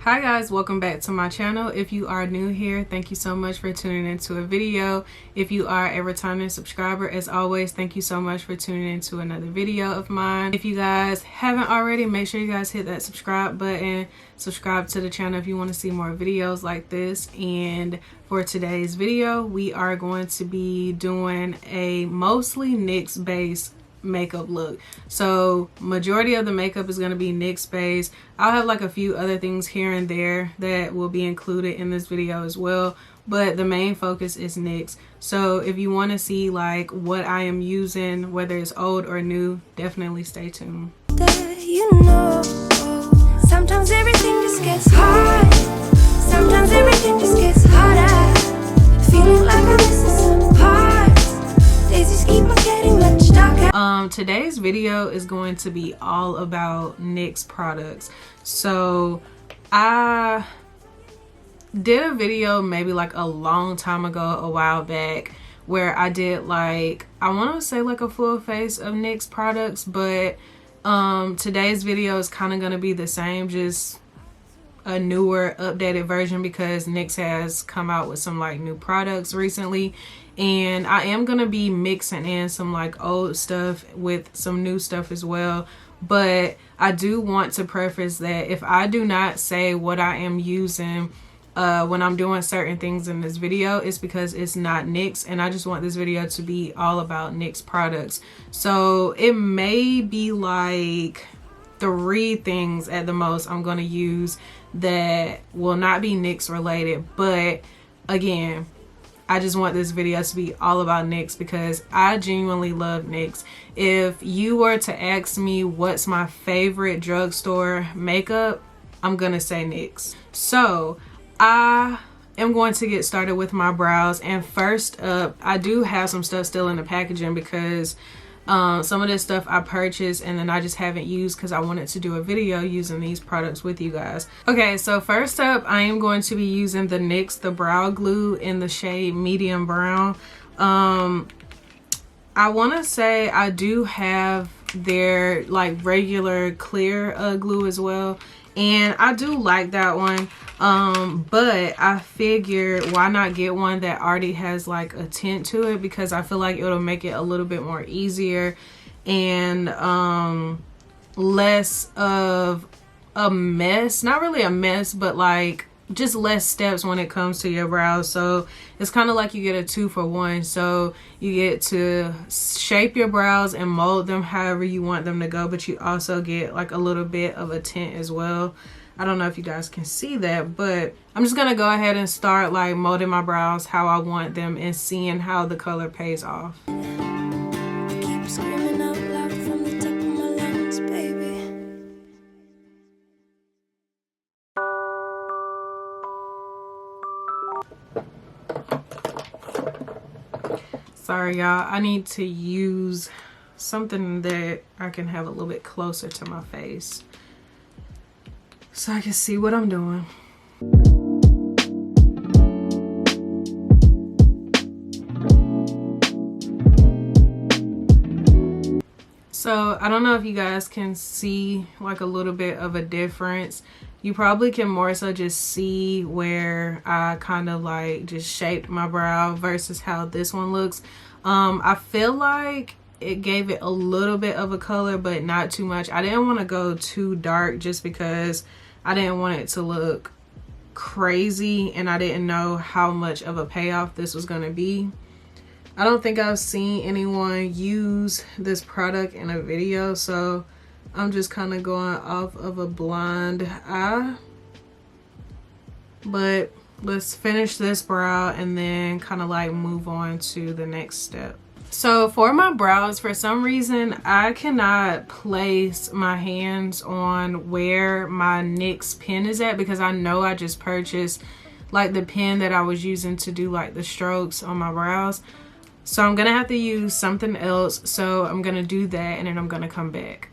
Hi guys, welcome back to my channel. If you are new here, thank you so much for tuning into a video. If you are a returning subscriber, as always, thank you so much for tuning into another video of mine. If you guys haven't already, make sure you guys hit that subscribe button, subscribe to the channel if you want to see more videos like this. And for today's video, we are going to be doing a mostly NYX based makeup look. So majority of the makeup is going to be NYX based. I'll have like a few other things here and there that will be included in this video as well, but the main focus is NYX. So if you want to see like what I am using, whether it's old or new, definitely stay tuned. You know, sometimes everything just gets hard. Sometimes everything just gets harder. Feeling like I'm missing some parts. Days just keep on getting much darker. Today's video is going to be all about NYX products. So I did a video maybe like a long time ago, a while back, where I did like, I want to say like a full face of NYX products, but today's video is kind of going to be the same, just a newer updated version because NYX has come out with some like new products recently, and I am gonna be mixing in some like old stuff with some new stuff as well. But I do want to preface that if I do not say what I am using when I'm doing certain things in this video, it's because it's not NYX, and I just want this video to be all about NYX products. So it may be like 3 things at the most I'm going to use that will not be NYX related, but again, I just want this video to be all about NYX because I genuinely love NYX. If you were to ask me what's my favorite drugstore makeup, I'm gonna say NYX. So I am going to get started with my brows, and first up, I do have some stuff still in the packaging because some of this stuff I purchased and then I just haven't used because I wanted to do a video using these products with you guys. Okay, so first up, I am going to be using the NYX the brow glue in the shade medium brown. I want to say I do have their like regular clear glue as well, and I do like that one, but I figured why not get one that already has like a tint to it, because I feel like it'll make it a little bit more easier and less of a mess. Not really a mess, but like just less steps when it comes to your brows. So it's kind of like you get a 2-for-1. So you get to shape your brows and mold them however you want them to go, but you also get like a little bit of a tint as well. I don't know if you guys can see that, but I'm just gonna go ahead and start like molding my brows how I want them and seeing how the color pays off. I keep screaming out loud from the top of my lungs, baby. Sorry y'all, I need to use something that I can have a little bit closer to my face so I can see what I'm doing. So I don't know if you guys can see like a little bit of a difference. You probably can more so just see where I kind of like just shaped my brow versus how this one looks. I feel like it gave it a little bit of a color, but not too much. I didn't want to go too dark just because I didn't want it to look crazy, and I didn't know how much of a payoff this was going to be. I don't think I've seen anyone use this product in a video, so I'm just kind of going off of a blind eye. But let's finish this brow and then kind of like move on to the next step. So for my brows, for some reason I cannot place my hands on where my NYX pen is at, because I know I just purchased like the pen that I was using to do like the strokes on my brows. So I'm gonna have to use something else. So I'm gonna do that and then I'm gonna come back.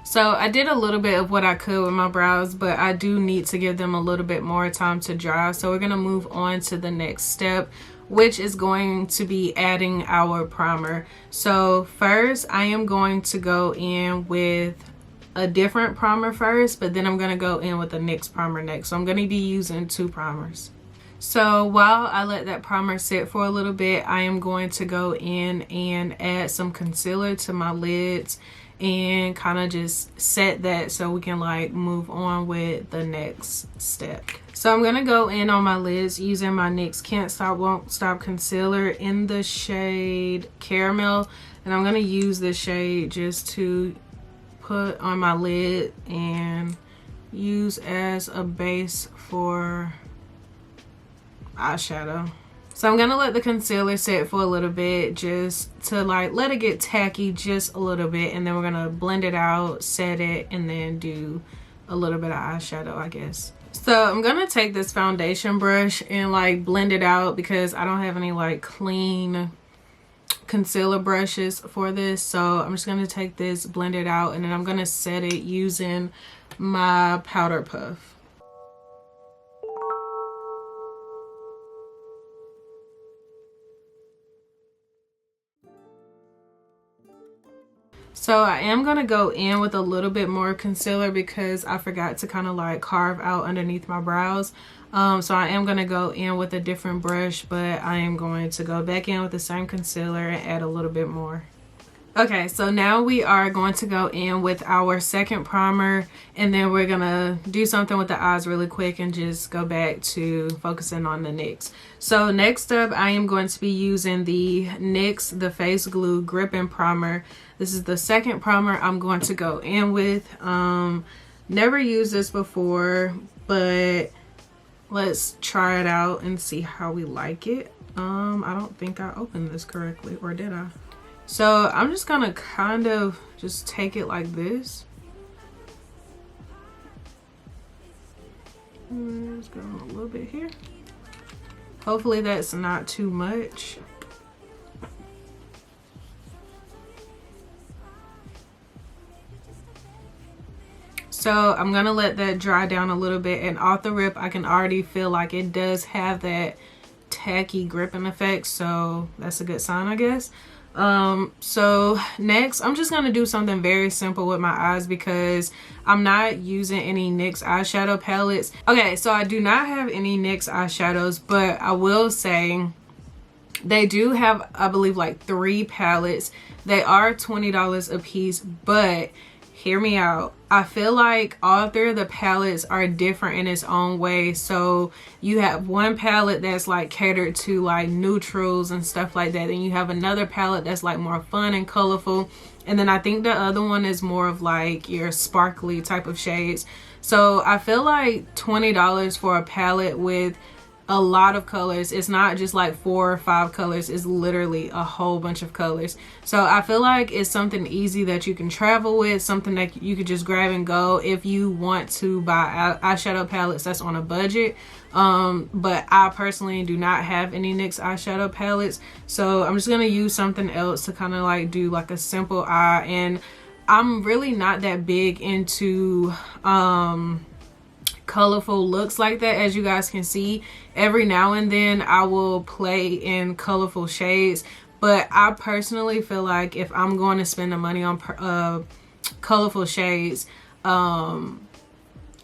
So I did a little bit of what I could with my brows, but I do need to give them a little bit more time to dry. So we're gonna move on to the next step, which is going to be adding our primer. So first I am going to go in with a different primer first, but then I'm going to go in with the NYX primer next. So I'm going to be using 2 primers. So while I let that primer sit for a little bit, I am going to go in and add some concealer to my lids and kind of just set that so we can like move on with the next step. So I'm gonna go in on my lids using my NYX Can't Stop Won't Stop concealer in the shade Caramel, and I'm gonna use this shade just to put on my lid and use as a base for eyeshadow. So I'm gonna let the concealer sit for a little bit just to like let it get tacky just a little bit, and then we're gonna blend it out, set it, and then do a little bit of eyeshadow, I guess. So I'm gonna take this foundation brush and like blend it out because I don't have any like clean concealer brushes for this. So I'm just gonna take this, blend it out, and then I'm gonna set it using my powder puff. So I am going to go in with a little bit more concealer because I forgot to kind of like carve out underneath my brows. So I am going to go in with a different brush, but I am going to go back in with the same concealer and add a little bit more. Okay, so now we are going to go in with our second primer, and then we're going to do something with the eyes really quick and just go back to focusing on the NYX. So next up, I am going to be using the NYX The Face Glue Gripping Primer. This is the second primer I'm going to go in with. Never used this before, but let's try it out and see how we like it. I don't think I opened this correctly, or did I? So I'm just gonna kind of just take it like this. Just go a little bit here. Hopefully that's not too much. So I'm gonna let that dry down a little bit, and off the rip I can already feel like it does have that tacky gripping effect, so that's a good sign, I guess. So next I'm just gonna do something very simple with my eyes because I'm not using any NYX eyeshadow palettes. Okay, so I do not have any NYX eyeshadows, but I will say they do have, I believe, like 3 palettes. They are $20 a piece, but hear me out. I feel like all 3 of the palettes are different in its own way. So you have one palette that's like catered to like neutrals and stuff like that. Then you have another palette that's like more fun and colorful. And then I think the other one is more of like your sparkly type of shades. So I feel like $20 for a palette with a lot of colors. It's not just like 4 or 5 colors, it's literally a whole bunch of colors. So I feel like it's something easy that you can travel with, something that you could just grab and go if you want to buy eyeshadow palettes that's on a budget. But I personally do not have any NYX eyeshadow palettes, so I'm just gonna use something else to kind of like do like a simple eye. And I'm really not that big into colorful looks like that. As you guys can see, every now and then I will play in colorful shades, but I personally feel like if I'm going to spend the money on colorful shades, I'd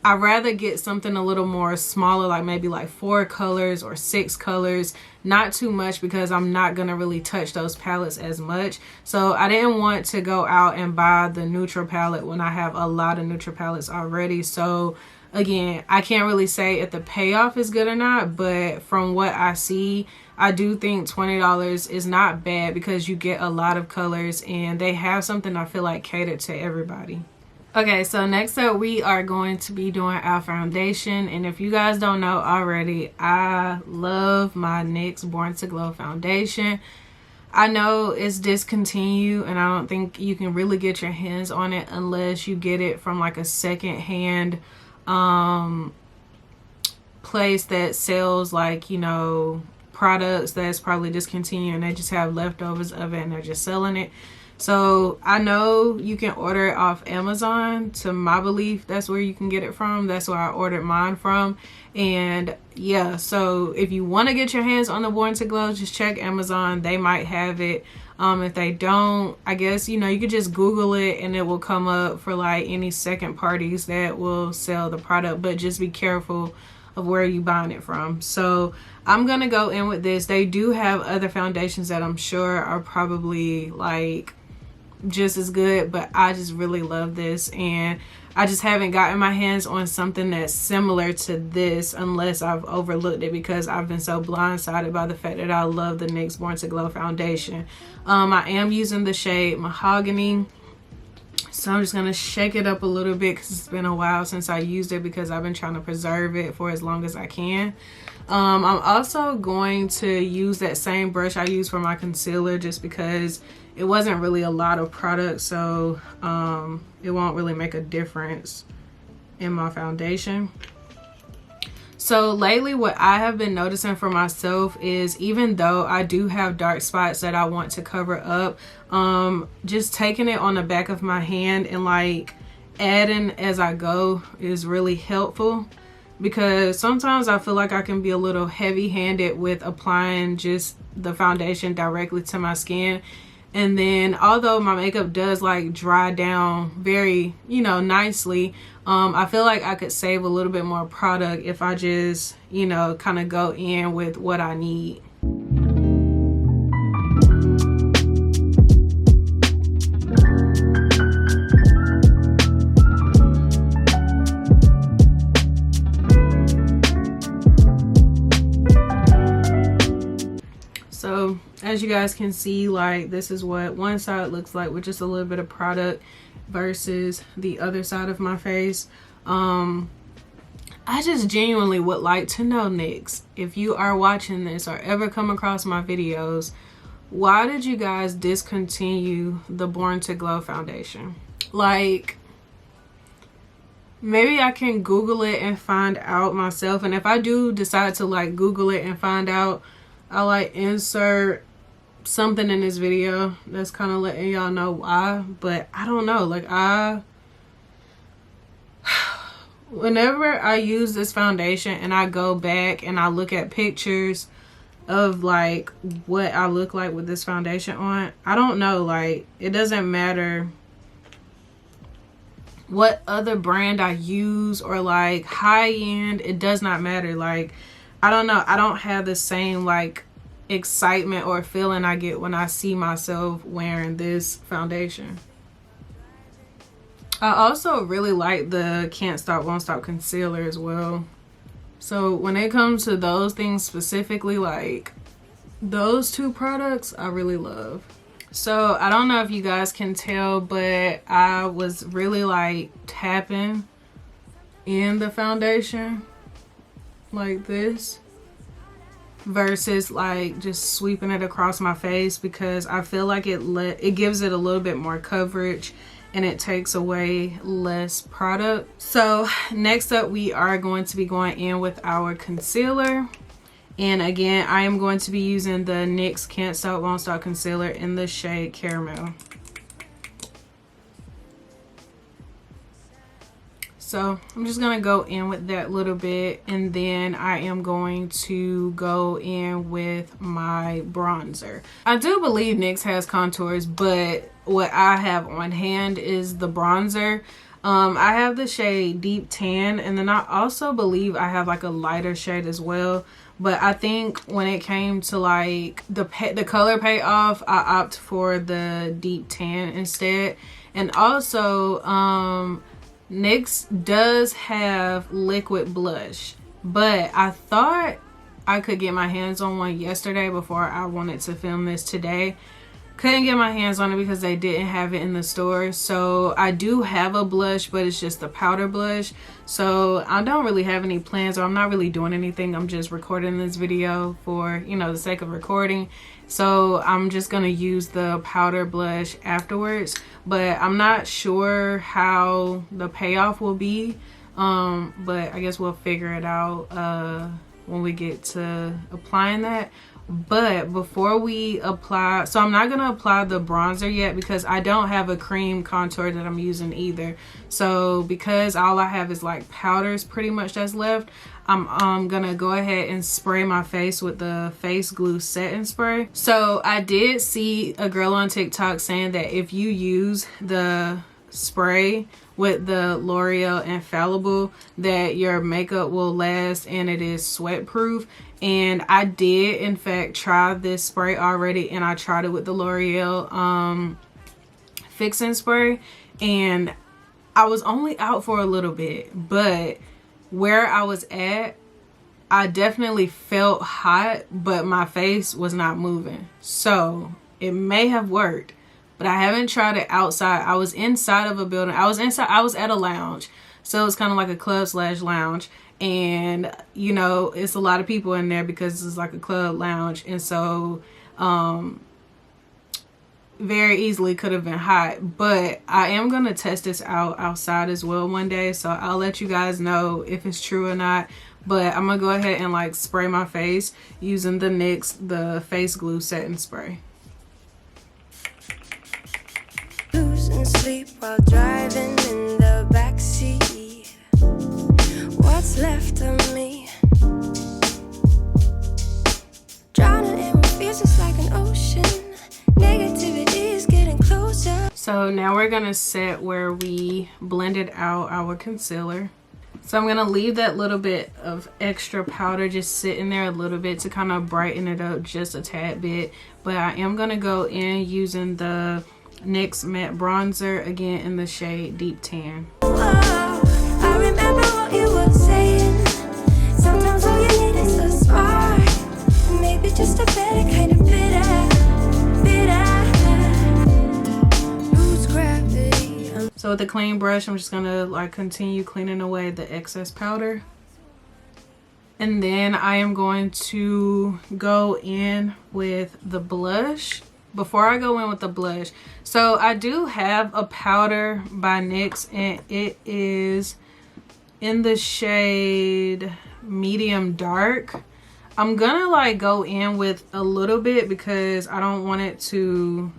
rather get something a little more smaller, like maybe like 4 colors or 6 colors, not too much, because I'm not gonna really touch those palettes as much. So I didn't want to go out and buy the neutral palette when I have a lot of neutral palettes already. So again, I can't really say if the payoff is good or not, but from what I see, I do think $20 is not bad because you get a lot of colors and they have something I feel like catered to everybody. Okay, so next up we are going to be doing our foundation. And if you guys don't know already, I love my NYX Born to Glow foundation. I know it's discontinued and I don't think you can really get your hands on it unless you get it from like a secondhand place that sells, like, you know, products that's probably discontinued and they just have leftovers of it and they're just selling it. So I know you can order it off Amazon. To my belief, that's where you can get it from. That's where I ordered mine from. And yeah, so if you want to get your hands on the Born to Glow, just check Amazon. They might have it. If they don't, I guess, you know, you could just Google it and it will come up for like any second parties that will sell the product, but just be careful of where you buying it from. So I'm gonna go in with this. They do have other foundations that I'm sure are probably like just as good, but I just really love this, and I just haven't gotten my hands on something that's similar to this unless I've overlooked it, because I've been so blindsided by the fact that I love the NYX Born to Glow foundation. I am using the shade Mahogany, so I'm just going to shake it up a little bit because it's been a while since I used it, because I've been trying to preserve it for as long as I can. I'm also going to use that same brush I use for my concealer, just because it wasn't really a lot of product, so it won't really make a difference in my foundation. So lately what I have been noticing for myself is, even though I do have dark spots that I want to cover up, just taking it on the back of my hand and like adding as I go is really helpful, because sometimes I feel like I can be a little heavy-handed with applying just the foundation directly to my skin. And then although my makeup does like dry down very, you know, nicely, I feel like I could save a little bit more product if I just, you know, kind of go in with what I need. So as you guys can see, like, this is what one side looks like with just a little bit of product versus the other side of my face. I just genuinely would like to know, NYX, if you are watching this or ever come across my videos, why did you guys discontinue the Born to Glow foundation? Like, maybe I can Google it and find out myself, and if I do decide to like Google it and find out, I'll like insert something in this video that's kind of letting y'all know why. But I don't know, like, whenever I use this foundation and I go back and I look at pictures of like what I look like with this foundation on, I don't know, like, it doesn't matter what other brand I use or like high end, it does not matter. Like, I don't know, I don't have the same like excitement or feeling I get when I see myself wearing this foundation. I also really like the Can't Stop Won't Stop concealer as well. So when it comes to those things specifically, like those two products I really love. So I don't know if you guys can tell, but I was really like tapping in the foundation like this versus like just sweeping it across my face, because I feel like it gives it a little bit more coverage and it takes away less product. So next up, we are going to be going in with our concealer, and again I am going to be using the NYX Can't Stop Won't Stop concealer in the shade Caramel. So I'm just gonna go in with that little bit, and then I am going to go in with my bronzer. I do believe NYX has contours, but what I have on hand is the bronzer. I have the shade Deep Tan, and then I also believe I have like a lighter shade as well. But I think when it came to like the color payoff, I opt for the Deep Tan instead. And also NYX does have liquid blush, but I thought I could get my hands on one yesterday before I wanted to film this today. Couldn't get my hands on it because they didn't have it in the store. So I do have a blush, but it's just a powder blush. So I don't really have any plans, or I'm not really doing anything. I'm just recording this video for, you know, the sake of recording. So I'm just gonna use the powder blush afterwards, but I'm not sure how the payoff will be. But I guess we'll figure it out when we get to applying that. But before we apply, so I'm not gonna apply the bronzer yet because I don't have a cream contour that I'm using either. So because all I have is like powders pretty much that's left, I'm gonna go ahead and spray my face with the face glue setting spray. So I did see a girl on TikTok saying that if you use the spray with the L'Oreal Infallible, that your makeup will last and it is sweat proof. And I did in fact try this spray already, and I tried it with the L'Oreal fixing spray, and I was only out for a little bit, but where I was at, I definitely felt hot, but my face was not moving. So it may have worked, but I haven't tried it outside. I was inside of a building. I was at a lounge. So it's kind of like a club / lounge. And, you know, it's a lot of people in there because it's like a club lounge. And so, very easily could have been hot. But I am going to test this out outside as well one day. So I'll let you guys know if it's true or not. But I'm going to go ahead and like spray my face using the NYX, the face glue setting spray. Losing sleep while driving in the backseat. What's left of me? Drowning in what feels just like an ocean. Negativity is getting closer. So now we're gonna set where we blended out our concealer. So I'm gonna leave that little bit of extra powder just sitting there a little bit to kind of brighten it up just a tad bit. But I am gonna go in using the NYX matte bronzer, again in the shade Deep Tan. Whoa, I remember what you were saying. Sometimes all you need is a spark, and maybe just a better kind of bitter. Lose gravity. So with a clean brush, I'm just gonna like continue cleaning away the excess powder. And then I am going to go in with the blush. Before I go in with the blush, so I do have a powder by NYX, and it is in the shade medium dark. I'm gonna like go in with a little bit because I don't want it to,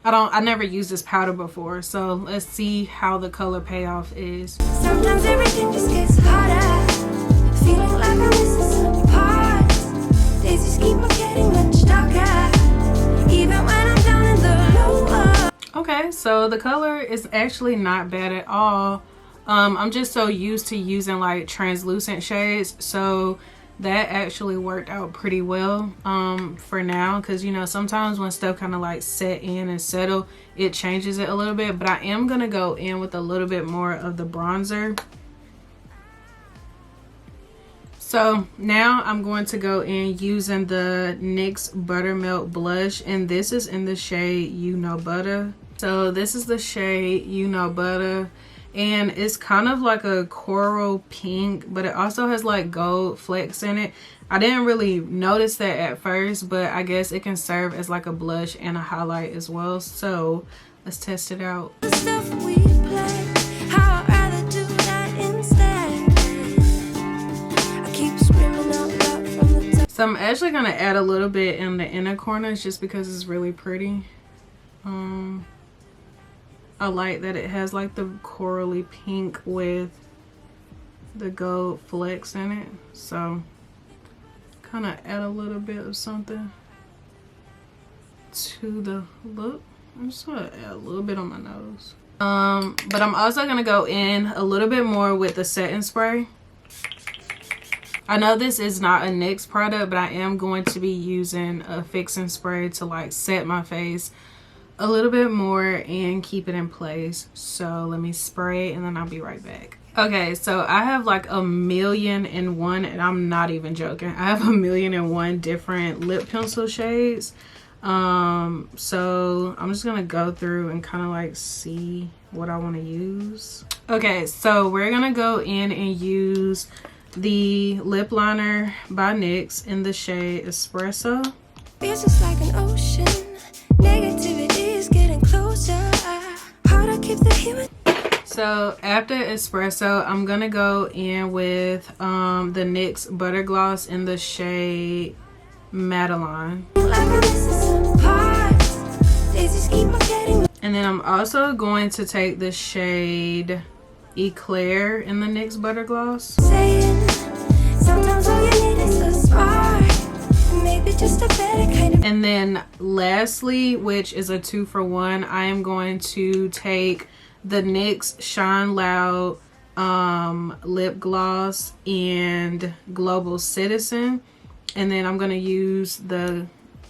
I never used this powder before, so let's see how the color payoff is. Sometimes everything just gets harder. Feeling like I'm missing some parts. Days just keep on getting much darker. Even when I'm down in the lower. Okay, so the color is actually not bad at all. I'm just so used to using like translucent shades, so that actually worked out pretty well for now, because you know sometimes when stuff kind of like set in and settle, it changes it a little bit. But I am gonna go in with a little bit more of the bronzer. So now I'm going to go in using the NYX Buttermilk blush, and this is in the shade You Know Butter. So this is the shade You Know Butter, and it's kind of like a coral pink, but it also has like gold flecks in it. I didn't really notice that at first, but I guess it can serve as like a blush and a highlight as well. So let's test it out. The stuff we play, how I'd rather do that instead. So I'm actually gonna add a little bit in the inner corners just because it's really pretty. I like that it has like the corally pink with the gold flecks in it. So kind of add a little bit of something to the look. I'm just gonna add a little bit on my nose. But I'm also gonna go in a little bit more with the setting spray. I know this is not a NYX product, but I am going to be using a fixing spray to like set my face a little bit more and keep it in place. So let me spray and then I'll be right back. Okay, so I have like 1,000,001, and I'm not even joking. I have 1,000,001 different lip pencil shades. So I'm just gonna go through and kind of like see what I want to use. Okay, so we're gonna go in and use the lip liner by NYX in the shade Espresso. Feels just like an ocean. Negativity is getting closer. Hard to keep the human. So after Espresso, I'm gonna go in with the NYX Butter Gloss in the shade Madeline. And then I'm also going to take the shade Eclair in the NYX Butter Gloss. Saying And then lastly, which is a 2-for-1, I am going to take the NYX Shine Loud lip gloss and Global Citizen, and then I'm going to use the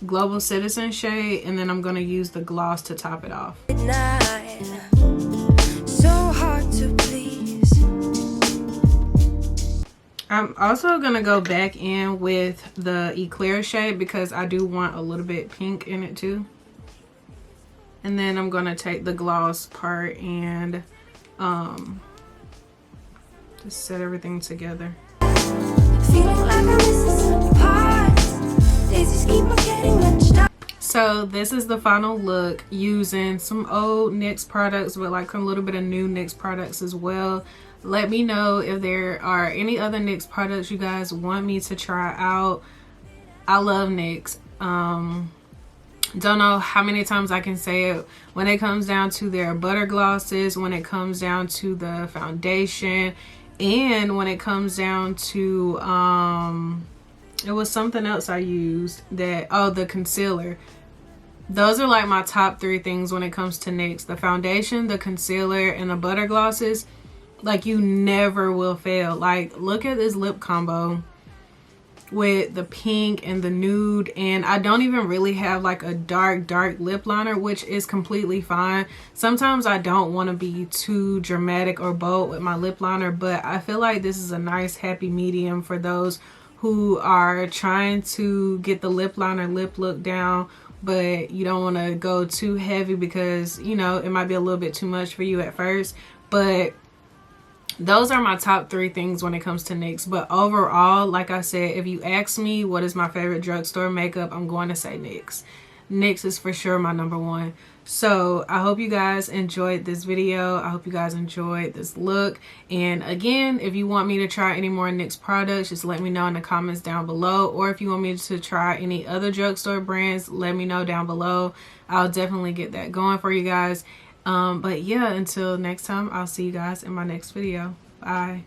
Global Citizen shade, and then I'm going to use the gloss to top it off. So hard to please. I'm also going to go back in with the Eclair shade because I do want a little bit pink in it too. And then I'm going to take the gloss part and just set everything together. Feeling like I'm missing some parts. Daisies keep on getting much dark. So this is the final look using some old NYX products but like a little bit of new NYX products as well. Let me know if there are any other NYX products you guys want me to try out. I love NYX. Don't know how many times I can say it when it comes down to their butter glosses, when it comes down to the foundation, and when it comes down to it was something else I used that, oh, the concealer. Those are like my top 3 things when it comes to NYX: the foundation, the concealer, and the butter glosses. Like, you never will fail. Like, look at this lip combo with the pink and the nude, and I don't even really have like a dark lip liner, which is completely fine. Sometimes I don't want to be too dramatic or bold with my lip liner, but I feel like this is a nice happy medium for those who are trying to get the lip liner lip look down, but you don't want to go too heavy because, you know, it might be a little bit too much for you at first. But those are my top 3 things when it comes to NYX. But overall, like I said, if you ask me what is my favorite drugstore makeup, I'm going to say NYX. NYX is for sure my #1. So I hope you guys enjoyed this video. I hope you guys enjoyed this look. And again, if you want me to try any more NYX products, just let me know in the comments down below. Or if you want me to try any other drugstore brands, let me know down below. I'll definitely get that going for you guys. But yeah, until next time, I'll see you guys in my next video. Bye.